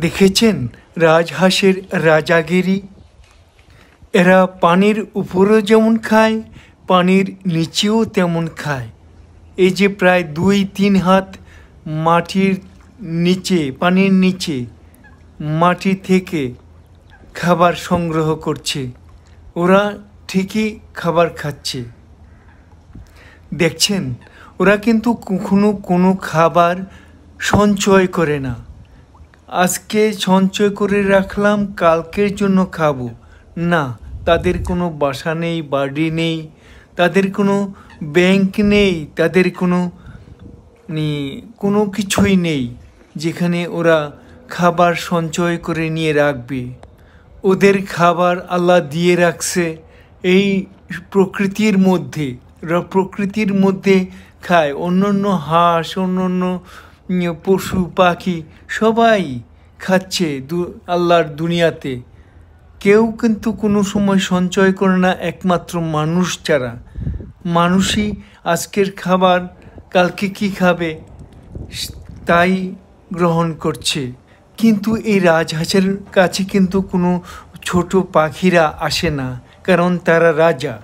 দেখেছেন রাজহাঁসের রাজাগিরি? এরা পানির উপরেও যেমন খায়, পানির নিচেও তেমন খায়। এই যে প্রায় 2-3 হাত মাটির নিচে, পানির নিচে মাটি থেকে খাবার সংগ্রহ করছে, ওরা ঠিকই খাবার খাচ্ছে। দেখছেন, ওরা কিন্তু কখনো কোনো খাবার সঞ্চয় করে না। আজকে সঞ্চয় করে রাখলাম কালকের জন্য খাবো না। তাদের কোনো বাসা নেই, বাড়ি নেই, তাদের কোনো ব্যাংক নেই, তাদের কোনো কিছুই নেই যেখানে ওরা খাবার সঞ্চয় করে নিয়ে রাখবে। ওদের খাবার আল্লাহ দিয়ে রাখছে এই প্রকৃতির মধ্যে। ওরা প্রকৃতির মধ্যে খায়। অন্য হাঁস, অন্য পশু পাখি সবাই খাচ্ছে আল্লাহর দুনিয়াতে। কেউ কিন্তু কোনো সময় সঞ্চয় করে না, একমাত্র মানুষ ছাড়া। মানুষই আজকের খাবার কালকে কি খাবে তাই গ্রহণ করছে। কিন্তু এই রাজহাঁসের কাছে কিন্তু কোনো ছোট পাখিরা আসে না, কারণ তারা রাজা।